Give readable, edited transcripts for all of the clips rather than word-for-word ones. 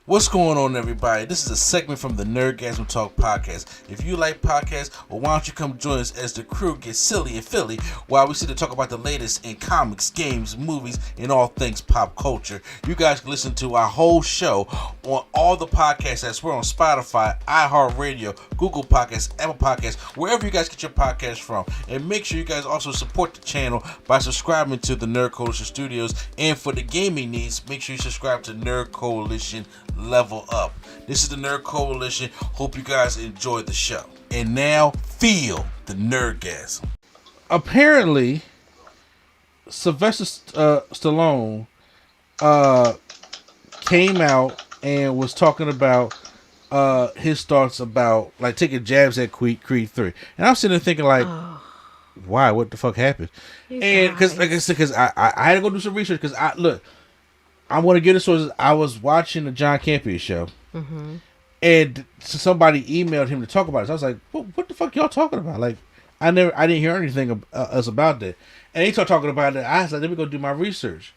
What's going on, everybody? This is a segment from the Nerdgasm Talk podcast. If you like podcasts, well, why don't you come join us as the crew gets silly and Philly while we sit to talk about the latest in comics, games, movies, and all things pop culture. You guys can listen to our whole show on all the podcasts apps. We're on Spotify, iHeartRadio, Google Podcasts, Apple Podcasts, wherever you guys get your podcasts from. And make sure you guys also support the channel by subscribing to the Nerd Coalition Studios. And for the gaming needs, make sure you subscribe to Nerd Coalition Level Up. This is the Nerd Coalition. Hope you guys enjoyed the show. And now, feel the Nerdgasm. Apparently, Sylvester Stallone came out and was talking about his thoughts about like taking jabs at Creed 3. And I'm sitting there thinking like, why? What the fuck happened? And because like I said, because I had to go do some research because I want to get it. So I was watching the John Campea show, and somebody emailed him to talk about it. So I was like, "What the fuck y'all talking about?" Like, I didn't hear anything else about that. And he started talking about it. I was like, "Let me go do my research."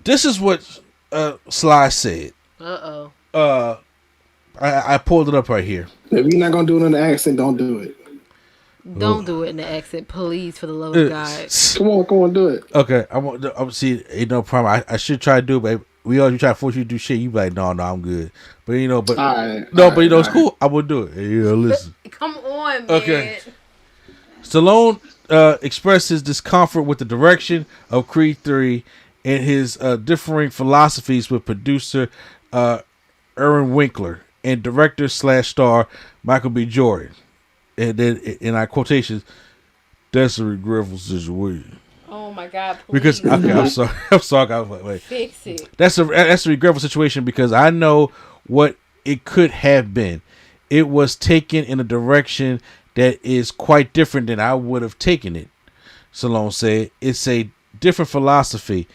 This is what Sly said. I pulled it up right here. If you're not gonna do it in the accent, don't do it. Don't do it in the accent, please, for the love of God. Come on, do it. Okay, I'm see. Ain't no problem. I should try to do it, but we always try to force you to do shit. You be like, no, I'm good. But it's cool. I will do it. Listen. Come on, man. Okay. Stallone expressed his discomfort with the direction of Creed 3 and his differing philosophies with producer Irwin Winkler and director/star Michael B. Jordan. And then, in our quotations, that's a regretful situation. Oh my God! Please. Because I'm sorry. I was like, wait. Fix it. That's a regretful situation because I know what it could have been. It was taken in a direction that is quite different than I would have taken it. Stallone said, "It's a different philosophy."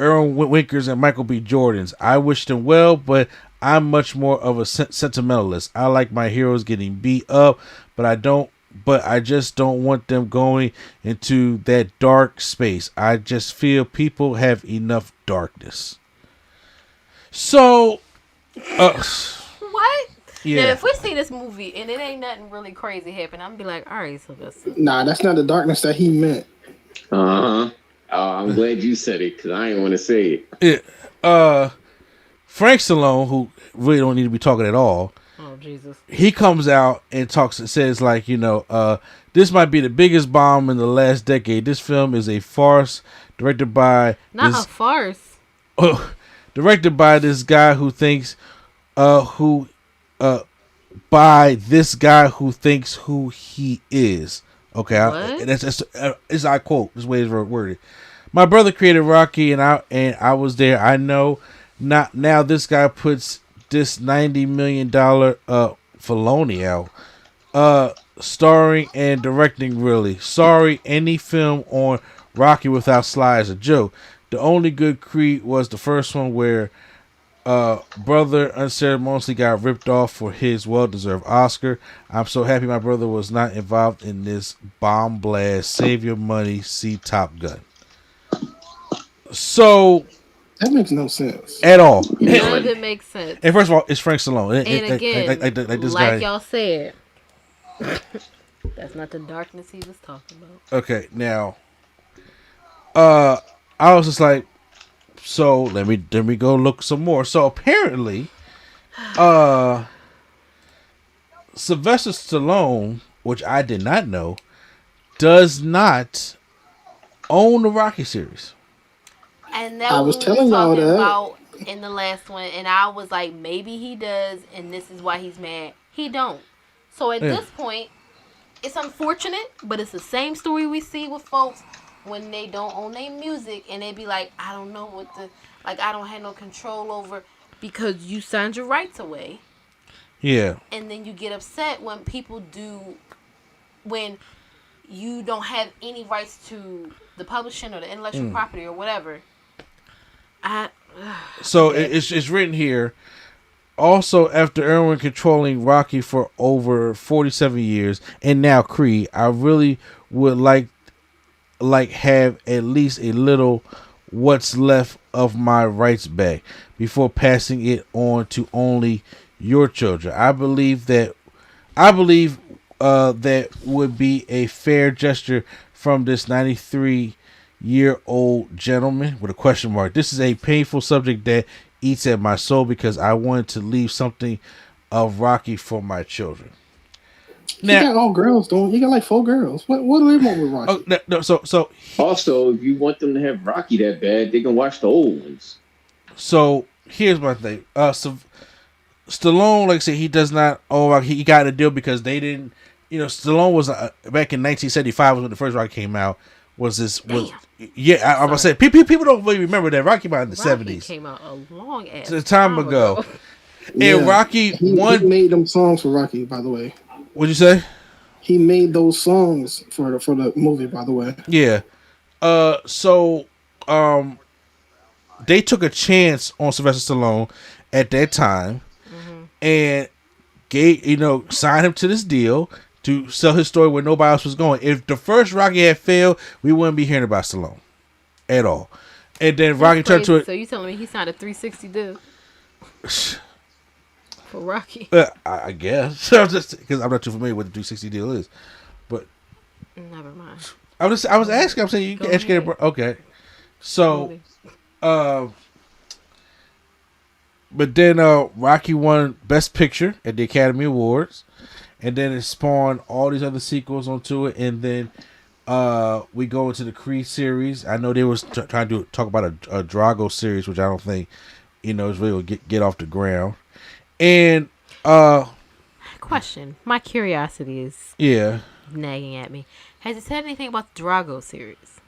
Irwin Winkers and Michael B. Jordans. I wish them well, but I'm much more of a sentimentalist. I like my heroes getting beat up, but I just don't want them going into that dark space. I just feel people have enough darkness. So, what? Yeah. Now, if we see this movie and it ain't nothing really crazy happen, I'm gonna be like, all right, Sylvester. Nah, that's not the darkness that he meant. Oh, I'm glad you said it because I didn't want to say it. Yeah. Frank Stallone, who really don't need to be talking at all. Oh, Jesus. He comes out and talks and says like, this might be the biggest bomb in the last decade. This film is a farce directed by a farce. Directed by this guy who thinks by this guy who thinks who he is. Okay, that's I quote. This way it's worded. My brother created Rocky, and I was there. I know. Not now. This guy puts this $90 million Filoni out, starring and directing. Really sorry. Any film on Rocky without Sly is a joke. The only good Creed was the first one where brother unceremoniously got ripped off for his well-deserved Oscar. I'm so happy my brother was not involved in this bomb blast. Save your money. See Top Gun. So. That makes no sense at all. None of it makes sense. And first of all, it's Frank Stallone. And again, like this like guy. y'all said, that's not the darkness he was talking about. Okay, now, I was just like, so let me go look some more. So apparently, Sylvester Stallone, which I did not know, does not own the Rocky series. And that I was telling y'all that about in the last one, and I was like, maybe he does, and this is why he's mad. He don't. So at this point, it's unfortunate, but it's the same story we see with folks when they don't own their music, and they be like, I don't know I don't have no control over because you signed your rights away. Yeah. And then you get upset when people do, when you don't have any rights to the publishing or the intellectual property or whatever. So it's written here. Also, after Irwin controlling Rocky for over 47 years and now Creed, I really would like have at least a little what's left of my rights back before passing it on to only your children. I believe that would be a fair gesture from this 93-year-old gentleman with a question mark. This is a painful subject that eats at my soul because I wanted to leave something of Rocky for my children. Now, he got all girls, don't he? Got like 4 girls. What do they want with Rocky? So also, if you want them to have Rocky that bad, they can watch the old ones. So here's my thing. Stallone, like I said, he does not. He got a deal because they didn't. Stallone was back in 1975 was when the first Rocky came out. I'm gonna say people don't really remember that Rocky came out in the 70s. Came out a long ass time ago. Yeah, and Rocky he made them songs for Rocky, by the way. What'd you say? He made those songs for the movie, by the way. Yeah. They took a chance on Sylvester Stallone at that time, and signed him to this deal to sell his story where nobody else was going. If the first Rocky had failed, we wouldn't be hearing about Stallone at all. And then Rocky turned to it. So you telling me he signed a 360 deal for Rocky? I guess because I'm not too familiar with what the 360 deal is, but never mind. I was asking. I'm saying you can educate. Okay, so, but then Rocky won Best Picture at the Academy Awards, and then it spawned all these other sequels onto it, and then we go into the Creed series. I know they was trying to talk about a Drago series, which I don't think is really gonna get off the ground. And question, my curiosity is nagging at me. Has he said anything about the Drago series?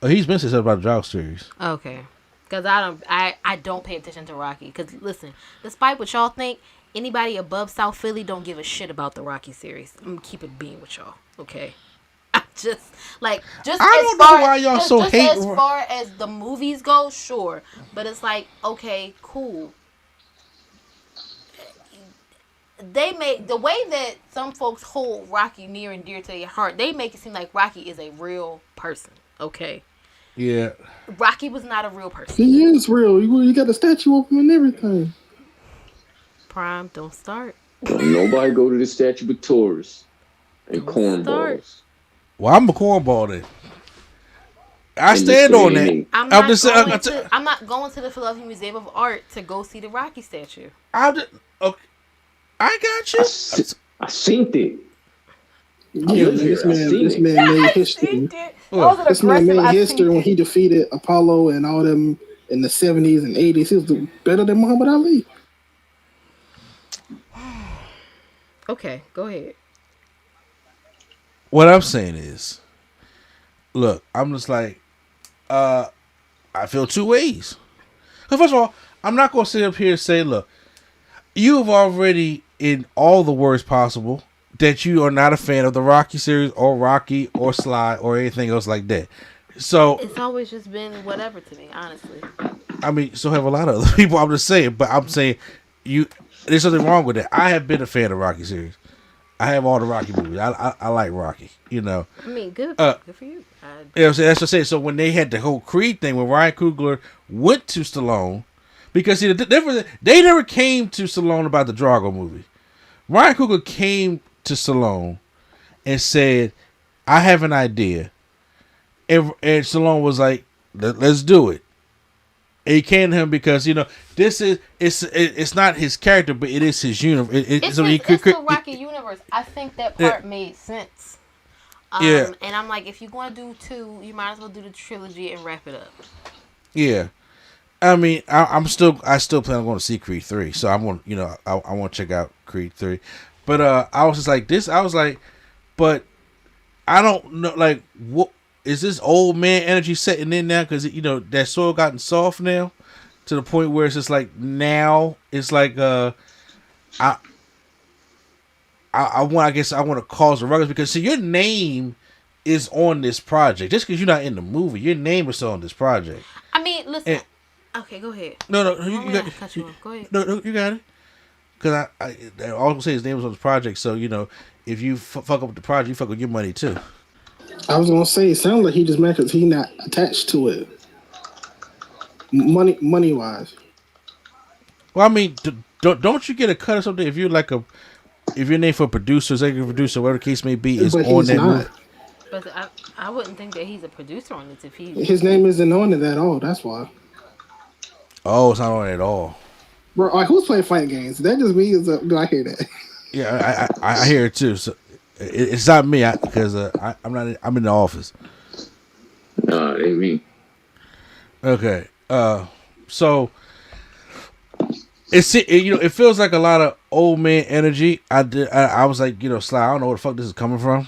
He's been saying something about the Drago series. Okay, because I don't pay attention to Rocky. Because listen, despite what y'all think, anybody above South Philly don't give a shit about the Rocky series. I'm gonna keep it being with y'all, okay? I don't know why y'all so hate. As far as the movies go, sure, but it's like, okay, cool. They make the way that some folks hold Rocky near and dear to their heart. They make it seem like Rocky is a real person. Okay. Yeah. Rocky was not a real person. He is real. You got a statue of him and everything. Prime, don't start. Nobody go to the statue with Thurs and cornballs. Well, I'm a cornball then. I stand on that. I'm not going to the Philadelphia Museum of Art to go see the Rocky statue. Okay. I got you. I seen it. Yeah, this man made history. This man made history when he defeated Apollo and all them in the 70s and 80s. He was better than Muhammad Ali. Okay, go ahead. What I'm saying is, look, I'm just like, I feel two ways. First of all, I'm not going to sit up here and say, look, you've already, in all the words possible, that you are not a fan of the Rocky series or Rocky or Sly or anything else like that. So it's always just been whatever to me, honestly. I mean, so have a lot of other people. I'm just saying, but I'm saying there's something wrong with that. I have been a fan of Rocky series. I have all the Rocky movies. I like Rocky. I mean, good for you. That's what I'm saying. So when they had the whole Creed thing, when Ryan Coogler went to Stallone. Because they never came to Stallone about the Drago movie. Ryan Coogler came to Stallone and said, "I have an idea," and Stallone was like, "Let's do it." And he came to him because it's not his character, but it is his universe. It's the Rocky universe. I think that part made sense. And I'm like, if you're going to do 2, you might as well do the trilogy and wrap it up. Yeah. I mean, I still plan on going to see Creed 3, so I'm going, I want to check out Creed 3, but I was just like this. I was like, but I don't know, like, what is this old man energy setting in now? Because that soil gotten soft now, to the point where it's just like now it's like I want to cause a ruckus because see your name is on this project just because you're not in the movie. Your name is still on this project. I mean, listen. Okay, go ahead. No, you got cut you off. Go ahead. No, you got it. Because I always say his name was on the project, so if you fuck up with the project, you fuck with your money too. I was gonna say, it sounds like he just mad because he not attached to it. money wise. Well, I mean, don't you get a cut or something if you're like if you're named for producer, executive producer, whatever the case may be, is But on he's that not. movie? But I wouldn't think that he's a producer on this if he. His name isn't on it at all. That's why. Oh, it's not on it at all. Bro, like, who's playing fighting games? That just me. Do I hear that? Yeah, I hear it too. So it's not me because I'm not. I'm in the office. No, it ain't me. Okay. So it feels like a lot of old man energy. I was like, Sly, I don't know where the fuck this is coming from.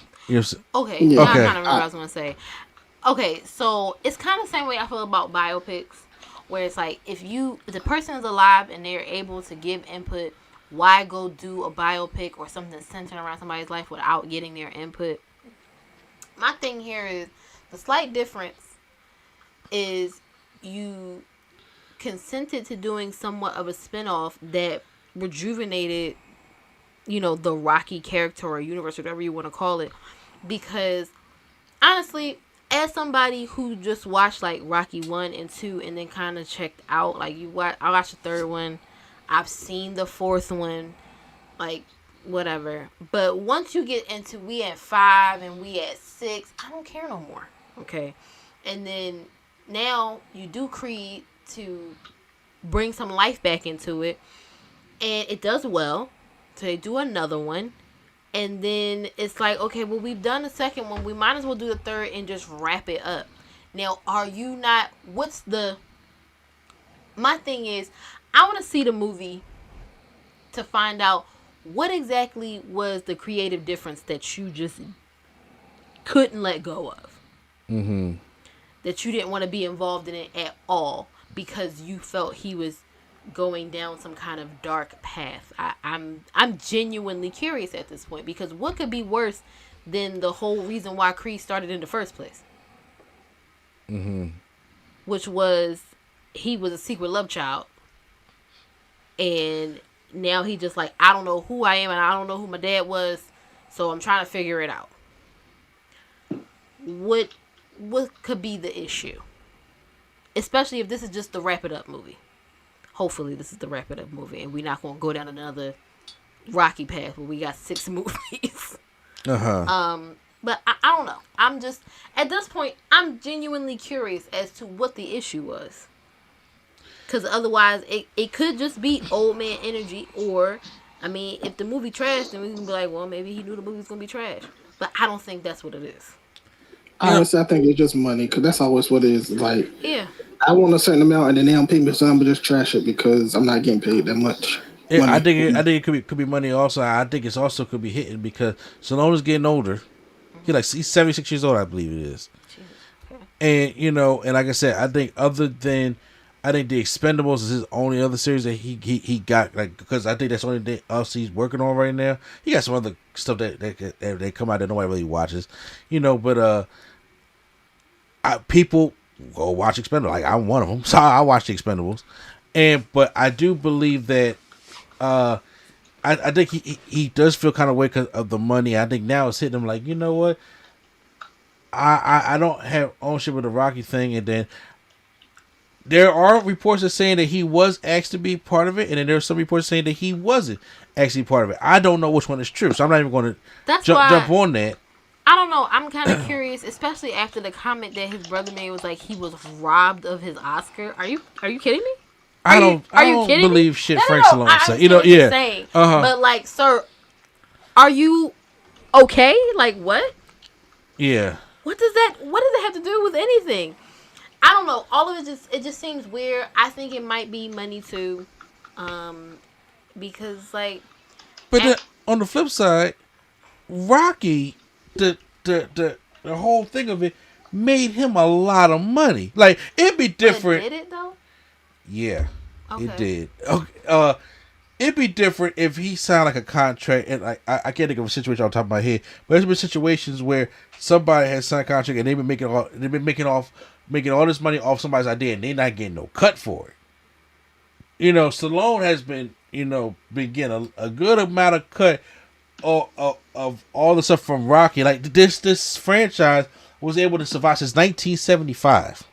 Okay. Yeah. Now I Okay. kind of remember what I was gonna say. Okay, so it's kind of the same way I feel about biopics, where it's like if the person is alive and they're able to give input, why go do a biopic or something centered around somebody's life without getting their input? My thing here is the slight difference is you consented to doing somewhat of a spinoff that rejuvenated, the Rocky character or universe, whatever you want to call it, because honestly, as somebody who just watched like Rocky 1 and 2 and then kind of checked out, like I watched the third one, I've seen the fourth one, like whatever. But once you get into we at 5 and we at 6, I don't care no more. Okay. And then now you do Creed to bring some life back into it, and it does well. So they do another one. And then it's like, okay, well, we've done the second one. We might as well do the third and just wrap it up. Now, my thing is, I want to see the movie to find out what exactly was the creative difference that you just couldn't let go of. Mm-hmm. That you didn't want to be involved in it at all because you felt he was going down some kind of dark path. I'm genuinely curious at this point, because what could be worse than the whole reason why Creed started in the first place? Mm-hmm. Which was he was a secret love child, and now he just like, I don't know who I am and I don't know who my dad was, so I'm trying to figure it out. What could be the issue? Especially if this is just the wrap it up movie. Hopefully this is the wrap it up movie and we're not going to go down another Rocky path where we got 6 movies. But I don't know. I'm just, at this point, I'm genuinely curious as to what the issue was. Because otherwise, it could just be old man energy, or, I mean, if the movie trash, then we can be like, well, maybe he knew the movie was going to be trash. But I don't think that's what it is. Honestly, I think it's just money, because that's always what it is. Like, yeah, I want a certain amount, and then they don't pay me, so I'm gonna just trash it because I'm not getting paid that much. Yeah, I think it could be money also. I think it's also could be hitting because Stallone is getting older. He's 76 years old, I believe it is. And and like I said, I think the Expendables is his only other series that he got, like, because I think that's the only thing else he's working on right now. He got some other stuff that come out that nobody really watches, but people go watch Expendables. Like, I'm one of them, so I watch the Expendables, but I do believe that I think he does feel kind of way because of the money. I think now it's hitting him like, you know what, I don't have ownership of the Rocky thing, and then there are reports that saying that he was asked to be part of it, and then there are some reports saying that he wasn't actually part of it. I don't know which one is true, so I'm not even going to jump on that. I don't know. I'm kind of curious, especially after the comment that his brother made was like he was robbed of his Oscar. Are you kidding me? I don't believe shit Frank Stallone said. Yeah. But like, sir, are you okay? Like, what? Yeah. What does it have to do with anything? I don't know. All of it just seems weird. I think it might be money too, because like. But then, on the flip side, Rocky, the whole thing of it made him a lot of money. Like, it'd be different. Did it though? Yeah, okay. It did. Okay, it'd be different if he signed like a contract, and I can't think of a situation on top of my head, but there's been situations where somebody has signed a contract and they've been making all this money off somebody's idea, and they're not getting no cut for it. Stallone has been been getting a good amount of cut of all the stuff from Rocky. Like, this franchise was able to survive since 1975.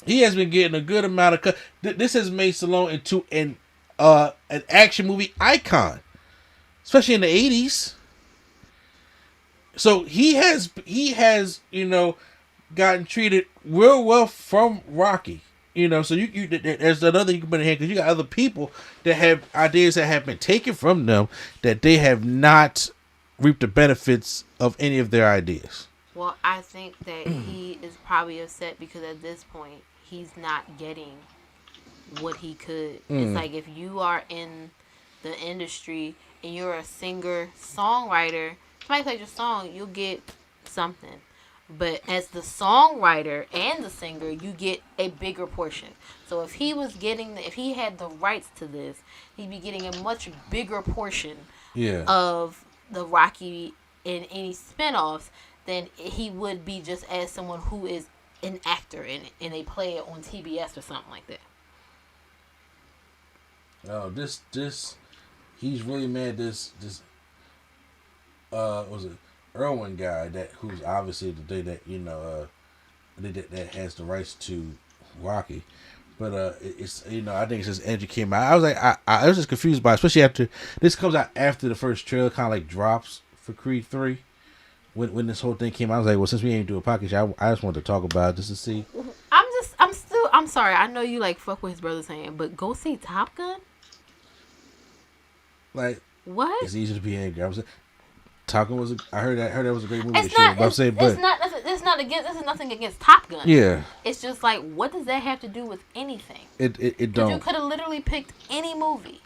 he has been getting a good amount of cut. This has made Stallone into an action movie icon, especially in the 80s. So he has gotten treated real well from Rocky. So there's another you can put in hand because you got other people that have ideas that have been taken from them that they have not reaped the benefits of any of their ideas. Well, I think that he is probably upset because at this point he's not getting what he could. It's like if you are in the industry and you're a singer, songwriter, somebody plays your song, you'll get something. But as the songwriter and the singer, you get a bigger portion. So if he had the rights to this, he'd be getting a much bigger portion of the Rocky and any spinoffs than he would be just as someone who is an actor in it and they play it on TBS or something like that. Oh, he's really mad. This was it Irwin guy who's obviously the day that that has the rights to Rocky, but it's I think it's just energy came out. I was like I was just confused by it, especially after this comes out after the first trailer kind of like drops for Creed 3. When this whole thing came out, I was like, well, since we ain't do a podcast, I just wanted to talk about it just to see. I'm sorry. I know you like fuck with his brother saying, but go see Top Gun. Like what? It's easy to be angry. Top Gun I heard that was a great movie. This is nothing against Top Gun. Yeah. It's just like, what does that have to do with anything? It don't. You could have literally picked any movie.